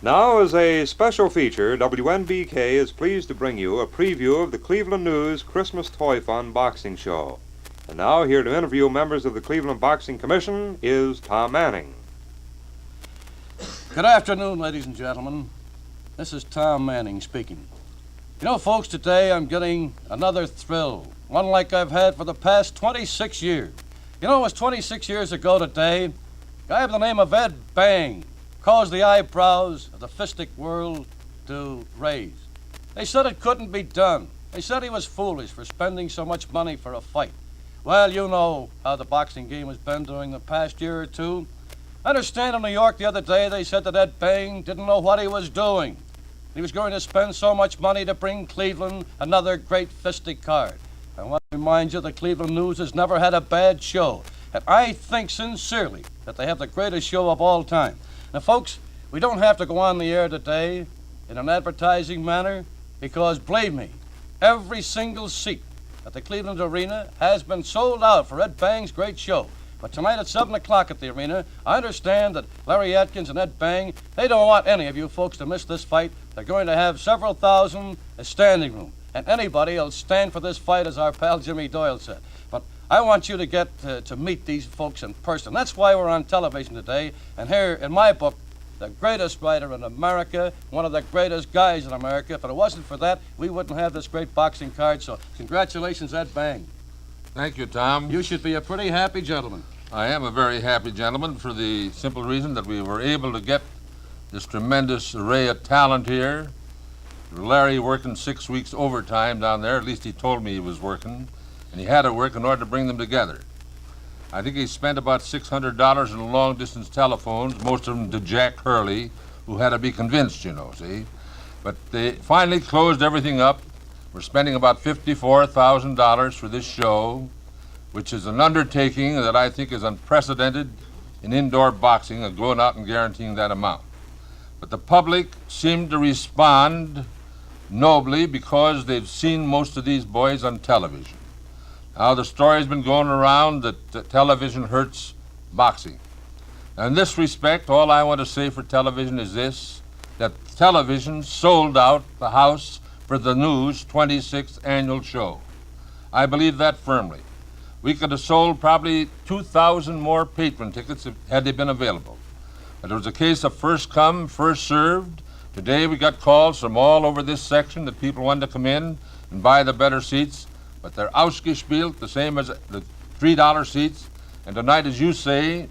Now, as a special feature, WNBK is pleased to bring you a preview of the Cleveland News Christmas Toy Fun Boxing Show. And now, here to interview members of the Cleveland Boxing Commission is Tom Manning. Good afternoon, ladies and gentlemen. This is Tom Manning speaking. You know, folks, today I'm getting another thrill, one like I've had for the past 26 years. You know, it was 26 years ago today, a guy by the name of Ed Bang caused the eyebrows of the fistic world to raise. They said it couldn't be done. They said he was foolish for spending so much money for a fight. Well, you know how the boxing game has been during the past year or two. I understand in New York the other day they said that Ed Bang didn't know what he was doing. He was going to spend so much money to bring Cleveland another great fistic card. I want to remind you the Cleveland News has never had a bad show. And I think sincerely that they have the greatest show of all time. Now, folks, we don't have to go on the air today in an advertising manner because, believe me, every single seat at the Cleveland Arena has been sold out for Ed Bang's great show. But tonight at 7 o'clock at the arena, I understand that Larry Atkins and Ed Bang, they don't want any of you folks to miss this fight. They're going to have several thousand as standing room. And anybody will stand for this fight, as our pal Jimmy Doyle said. But I want you to get to meet these folks in person. That's why we're on television today. And here, in my book, the greatest writer in America, one of the greatest guys in America. If it wasn't for that, we wouldn't have this great boxing card. So congratulations, Ed Bang. Thank you, Tom. You should be a pretty happy gentleman. I am a very happy gentleman for the simple reason that we were able to get this tremendous array of talent here. Larry working 6 weeks overtime down there, at least he told me he was working, and he had to work in order to bring them together. I think he spent about $600 in long-distance telephones, most of them to Jack Hurley, who had to be convinced, you know, see? But they finally closed everything up. We're spending about $54,000 for this show, which is an undertaking that I think is unprecedented in indoor boxing, of going out and guaranteeing that amount. But the public seemed to respond nobly because they've seen most of these boys on television. Now, the story's been going around that television hurts boxing. Now, in this respect, all I want to say for television is this, that television sold out the house for the News 26th annual show. I believe that firmly. We could have sold probably 2,000 more patron tickets had they been available. But it was a case of first come, first served. Today we got calls from all over this section that people wanted to come in and buy the better seats, but they're ausgespielt, the same as the $3 seats. And tonight, as you say,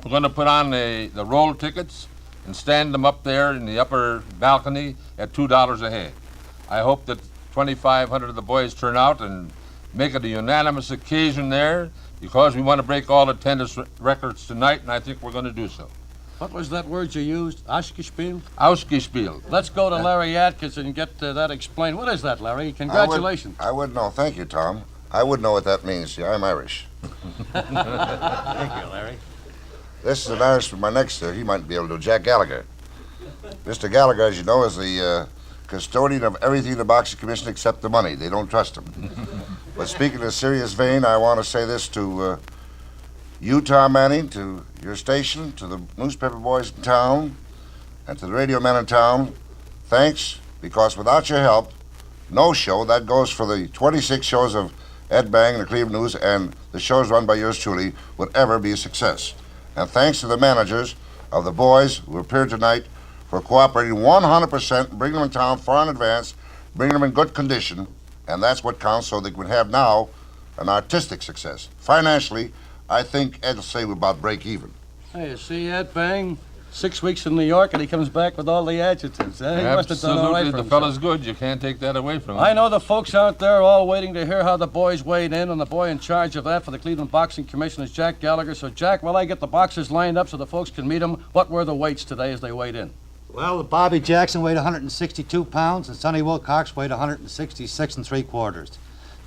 we're going to put on the roll tickets and stand them up there in the upper balcony at $2 a head. I hope that 2,500 of the boys turn out and make it a unanimous occasion there, because we want to break all attendance records tonight, and I think we're going to do so. What was that word you used? Ausgespielt? Ausgespielt. Let's go to Larry Atkins and get that explained. What is that, Larry? Congratulations. I would know. Thank you, Tom. I would know what that means. See, I'm Irish. Thank you, Larry. This is an Irishman. My next, he might be able to do, Jack Gallagher. Mr. Gallagher, as you know, is the custodian of everything in the Boxing Commission except the money. They don't trust him. But speaking in a serious vein, I want to say this to you, Tom Manning, to your station, to the newspaper boys in town, and to the radio men in town. Thanks, because without your help, no show, that goes for the 26 shows of Ed Bang and the Cleveland News, and the shows run by yours truly, would ever be a success. And thanks to the managers of the boys who appeared tonight for cooperating 100%, bringing them in town far in advance, bringing them in good condition, and that's what counts, so they can have now an artistic success. Financially, I think Ed will say we're about break even. Hey, you see Ed Bang? 6 weeks in New York and he comes back with all the adjectives. He must have done all right for the fellow's good. You can't take that away from him. I know the folks out there are all waiting to hear how the boys weighed in, and the boy in charge of that for the Cleveland Boxing Commission is Jack Gallagher. So, Jack, while I get the boxers lined up so the folks can meet them, what were the weights today as they weighed in? Well, Bobby Jackson weighed 162 pounds, and Sonny Wilcox weighed 166 3/4.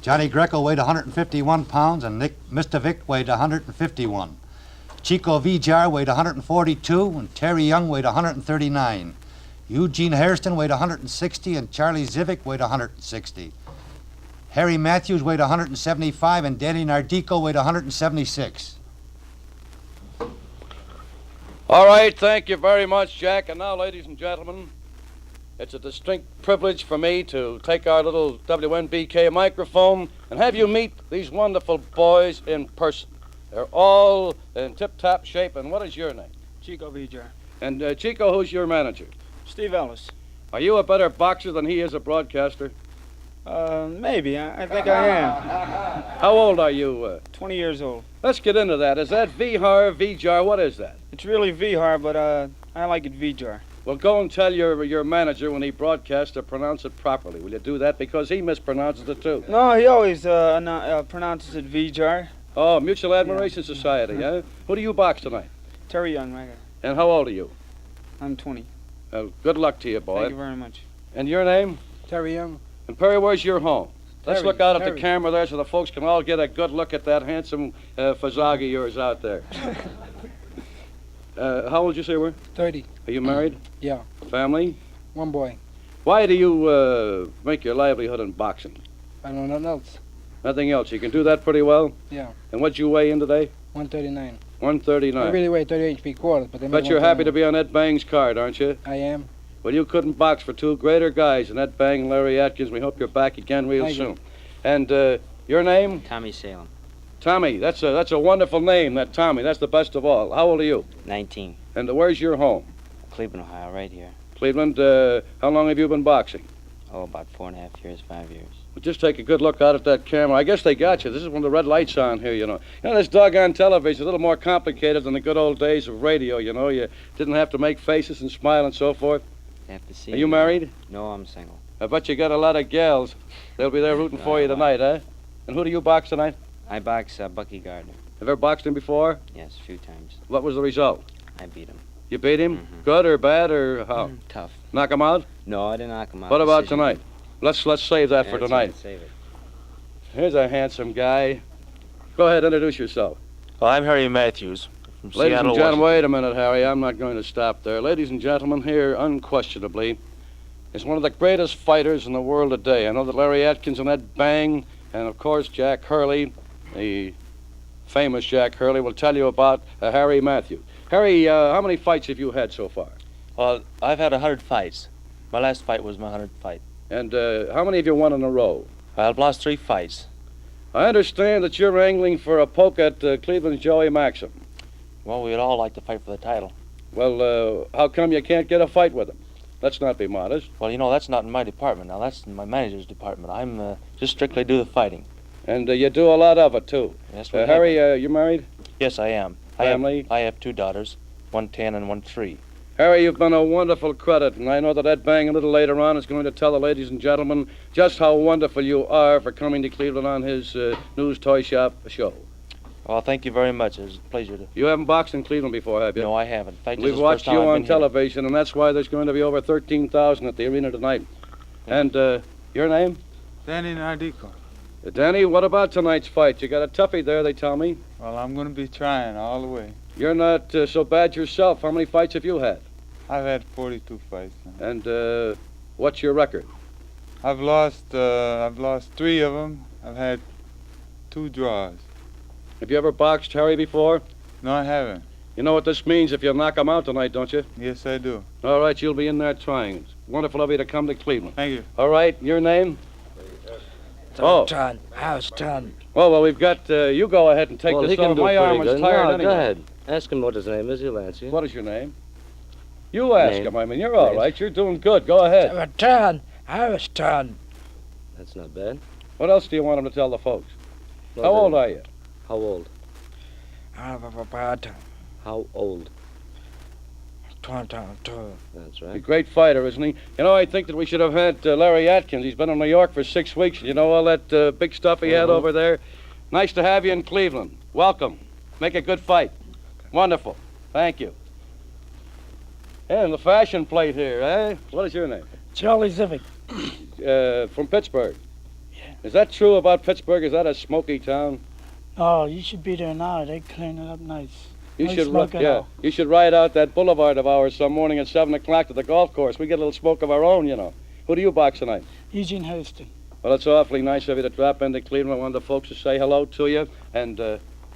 Johnny Greco weighed 151 pounds, and Nick Mistovic weighed 151. Chico Vijar weighed 142, and Terry Young weighed 139. Eugene Hairston weighed 160, and Charlie Zivic weighed 160. Harry Matthews weighed 175, and Danny Nardico weighed 176. All right, thank you very much, Jack. And now, ladies and gentlemen, it's a distinct privilege for me to take our little WNBK microphone and have you meet these wonderful boys in person. They're all in tip-top shape. And what is your name? Chico Vijar. And Chico, who's your manager? Steve Ellis. Are you a better boxer than he is a broadcaster? Maybe. I think I am. How old are you? 20 years old. Let's get into that. Is that Vijar? What is that? It's really Vihar, but I like it Vijar. Well, go and tell your manager when he broadcasts to pronounce it properly. Will you do that? Because he mispronounces it too. No, he always pronounces it Vijar. Oh, Mutual Admiration Society, huh? Who do you box tonight? Terry Young, my guy. And how old are you? I'm 20. Good luck to you, boy. Thank you very much. And your name? Terry Young. And Perry, where's your home? Let's Terry, look out at the Terry. camera there so the folks can all get a good look at that handsome fazag of yours out there. How old did you say you were? 30. Are you married? Yeah. Family? One boy. Why do you make your livelihood in boxing? I don't know nothing else. Nothing else. You can do that pretty well? Yeah. And what'd you weigh in today? 139. 139. I really weigh 38 3/4, but they Bet you're happy to be on Ed Bang's card, aren't you? I am. Well, you couldn't box for two greater guys than Ed Bang and Larry Atkins. We hope you're back again real Thank soon. you. And your name? Tommy Salem, Tommy. That's a wonderful name, that Tommy. That's the best of all. How old are you? 19, And where's your home? Cleveland, Ohio, right here. Cleveland. How long have you been boxing? Oh, about 4.5 years, 5 years. Well, just take a good look out at that camera. I guess they got you. This is when the red light's on here, you know. You know, this doggone television is a little more complicated than the good old days of radio, you know. You didn't have to make faces and smile and so forth. You have to see. Are you me. married? No, I'm single. I bet you got a lot of gals. They'll be there rooting for you tonight, huh? And who do you box tonight? I box Bucky Gardner. Have you ever boxed him before? Yes, a few times. What was the result? I beat him. You beat him? Mhm. Good or bad or how? Tough. Knock him out? No, I didn't knock him out. What about Decision. tonight? Let's save that Yeah, for let's tonight. Save it. Here's a handsome guy. Go ahead, introduce yourself. Well, I'm Harry Matthews from Ladies Seattle, and gentlemen, Washington. wait a minute, Harry. I'm not going to stop there. Ladies and gentlemen, here, unquestionably, is one of the greatest fighters in the world today. I know that Larry Atkins and Ed Bang, and of course Jack Hurley, the famous Jack Hurley, will tell you about Harry Matthews. Harry, how many fights have you had so far? Well, I've had 100 fights. My last fight was my 100th fight. And how many have you won in a row? I've lost 3 fights. I understand that you're angling for a poke at Cleveland's Joey Maxim. Well, we'd all like to fight for the title. Well, how come you can't get a fight with him? Let's not be modest. Well, you know, that's not in my department. Now, that's in my manager's department. I'm just strictly do the fighting. And you do a lot of it, too. Yes, Harry, you married? Yes, I am. Family? I have 2 daughters, one 10 and one 3. Harry, you've been a wonderful credit, and I know that Ed Bang a little later on is going to tell the ladies and gentlemen just how wonderful you are for coming to Cleveland on his News Toy Shop show. Well, thank you very much. It was a pleasure to... You haven't boxed in Cleveland before, have you? No, I haven't. In fact, this We've is the watched first time you I've on been here. television, and that's why there's going to be over 13,000 at the arena tonight. And your name? Danny Nardico. Danny, what about tonight's fight? You got a toughie there, they tell me. Well, I'm going to be trying all the way. You're not so bad yourself. How many fights have you had? I've had 42 fights now. And what's your record? I've lost 3 of them. I've had 2 draws. Have you ever boxed Harry before? No, I haven't. You know what this means if you knock him out tonight, don't you? Yes, I do. All right, you'll be in there trying. It's wonderful of you to come to Cleveland. Thank you. All right, your name? Oh. John. How's John? Well, we've got, you go ahead and take Well, this he can on. do My arm pretty is good. tired No, anyway. go ahead. Ask him what his name is. He'll answer you. What is your name? You ask Name. him. I mean, you're all Name. right. You're doing good. Go ahead. John. How's John? That's not bad. What else do you want him to tell the folks? Well, How old then, are you? How old? I'm about How old? 22. That's He's a right. great fighter, isn't he? You know, I think that we should have had Larry Atkins. He's been in New York for 6 weeks. You know all that big stuff he had over there? Nice to have you in Cleveland. Welcome. Make a good fight. Wonderful. Thank you. And the fashion plate here, eh? What is your name? Charlie Zivic. From Pittsburgh. Yeah. Is that true about Pittsburgh? Is that a smoky town? Oh, you should be there now. They clean it up nice. You No should, smoke at yeah. all. You should ride out that boulevard of ours some morning at 7 o'clock to the golf course. We get a little smoke of our own, you know. Who do you box tonight? Eugene Houston. Well, it's awfully nice of you to drop into Cleveland. I wanted the folks to say hello to you. And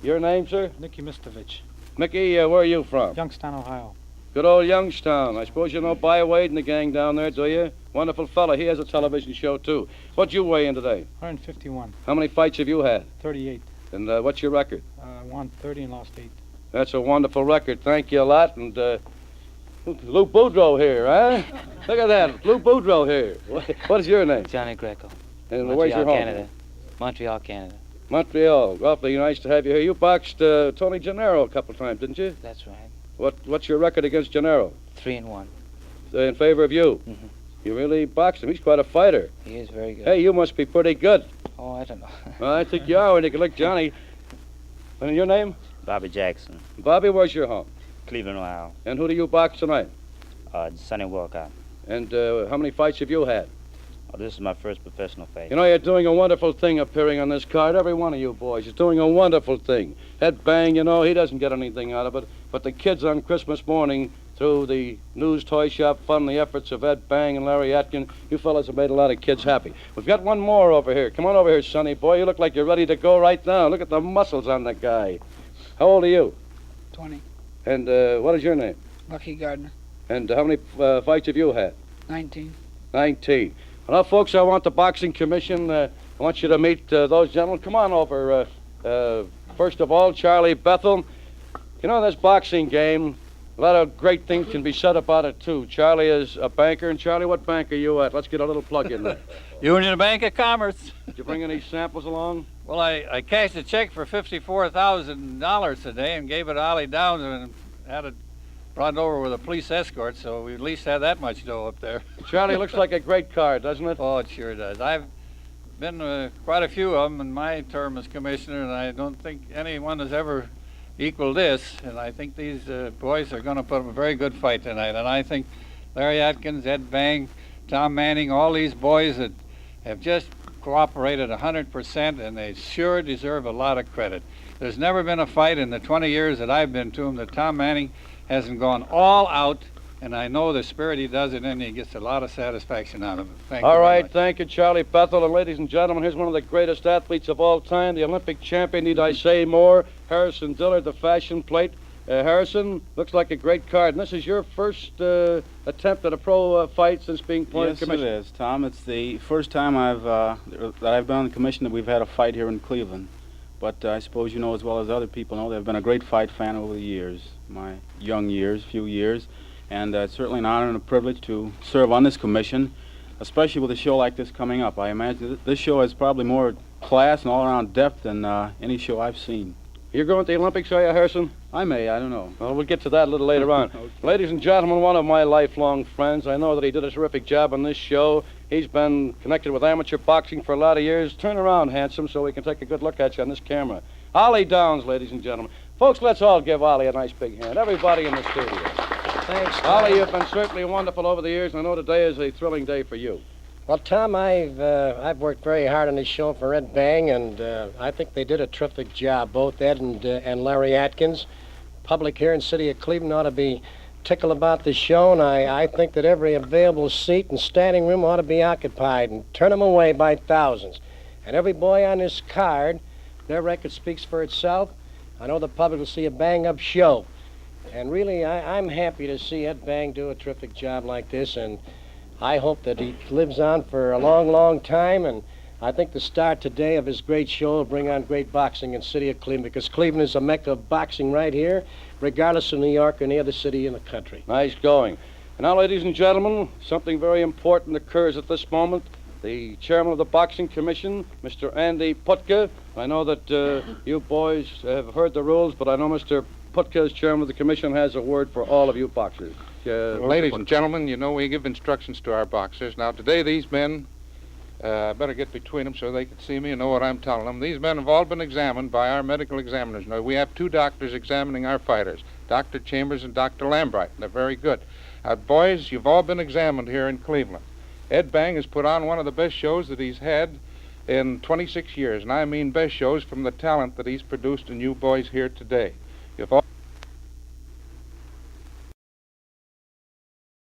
your name, sir? Nicky Mistovich. Mickey, where are you from? Youngstown, Ohio. Good old Youngstown. I suppose you know Bywade and the gang down there, do you? Wonderful fella. He has a television show, too. What'd you weigh in today? 151. How many fights have you had? 38. And what's your record? Won 30 and lost 8. That's a wonderful record. Thank you a lot. And Lou Boudreau here, huh? Look at that. Lou Boudreau here. What is your name? Johnny Greco. And Montreal, where's your home? Canada. Montreal, Canada. Montreal. Awfully nice to have you here. You boxed Tony Gennaro a couple times, didn't you? That's right. What's your record against Gennaro? 3-1. In favor of you? Mhm. You really boxed him. He's quite a fighter. He is very good. Hey, you must be pretty good. Oh, I don't know. Well, I think you are when you can lick Johnny. And your name? Bobby Jackson. Bobby, where's your home? Cleveland, Ohio. And who do you box tonight? Sonny Wilcott. And how many fights have you had? Oh, this is my first professional fight. You know, you're doing a wonderful thing appearing on this card. Every one of you boys is doing a wonderful thing. Ed Bang, you know, he doesn't get anything out of it. But the kids on Christmas morning, through the News Toy Shop Fund, the efforts of Ed Bang and Larry Atkin, you fellas have made a lot of kids happy. We've got one more over here. Come on over here, Sonny boy. You look like you're ready to go right now. Look at the muscles on the guy. How old are you? 20. And what is your name? Bucky Gardner. And how many fights have you had? 19. 19. Well, folks, I want the Boxing Commission. I want you to meet those gentlemen. Come on over. First of all, Charlie Bethel. You know, this boxing game, a lot of great things can be said about it, too. Charlie is a banker. And, Charlie, what bank are you at? Let's get a little plug in there. Union Bank of Commerce. Did you bring any samples along? Well, I cashed a check for $54,000 today and gave it to Ollie Downs and had it brought over with a police escort, so we at least had that much dough up there. Charlie, looks like a great card, doesn't it? Oh, it sure does. I've been quite a few of them in my term as commissioner, and I don't think anyone has ever equaled this. And I think these boys are going to put up a very good fight tonight. And I think Larry Atkins, Ed Bang, Tom Manning, all these boys that have just cooperated 100%, and they sure deserve a lot of credit. There's never been a fight in the 20 years that I've been to them that Tom Manning hasn't gone all out, and I know the spirit he does it in, he gets a lot of satisfaction out of it. Thank you. All very right, much. thank you, Charlie Bethel. And ladies and gentlemen, here's one of the greatest athletes of all time, the Olympic champion, need I say more, Harrison Dillard, the fashion plate. Harrison, looks like a great card. And this is your first attempt at a pro fight since being appointed commissioner. Yes, it is, Tom. It's the first time that I've been on the commission that we've had a fight here in Cleveland. But I suppose you know as well as other people know that I've been a great fight fan over the years, my young years, few years. And it's certainly an honor and a privilege to serve on this commission, especially with a show like this coming up. I imagine that this show has probably more class and all-around depth than any show I've seen. You're going to the Olympics, are you, Harrison? I don't know. Well, we'll get to that a little later on. Okay. Ladies and gentlemen, one of my lifelong friends. I know that he did a terrific job on this show. He's been connected with amateur boxing for a lot of years. Turn around, handsome, so we can take a good look at you on this camera. Ollie Downs, ladies and gentlemen. Folks, let's all give Ollie a nice big hand. Everybody in the studio. Thanks, Tom. Ollie, you've been certainly wonderful over the years, and I know today is a thrilling day for you. Well, Tom, I've worked very hard on this show for Ed Bang, and I think they did a terrific job, both Ed and Larry Atkins. Public here in the city of Cleveland ought to be tickled about this show, and I think that every available seat and standing room ought to be occupied and turn them away by thousands. And every boy on this card, their record speaks for itself. I know the public will see a bang-up show. And really, I'm happy to see Ed Bang do a terrific job like this, and I hope that he lives on for a long, long time, and I think the start today of his great show will bring on great boxing in the city of Cleveland, because Cleveland is a mecca of boxing right here, regardless of New York or any other city in the country. Nice going. And now, ladies and gentlemen, something very important occurs at this moment. The chairman of the Boxing Commission, Mr. Andy Putka. I know that you boys have heard the rules, but I know Mr. Putka, as chairman of the commission, has a word for all of you boxers. Ladies and gentlemen, you know we give instructions to our boxers. Now, today these men, better get between them so they can see me and know what I'm telling them. These men have all been examined by our medical examiners. Now, we have two doctors examining our fighters, Dr. Chambers and Dr. Lambright. They're very good. Boys, you've all been examined here in Cleveland. Ed Bang has put on one of the best shows that he's had in 26 years, and I mean best shows from the talent that he's produced in you boys here today. You've all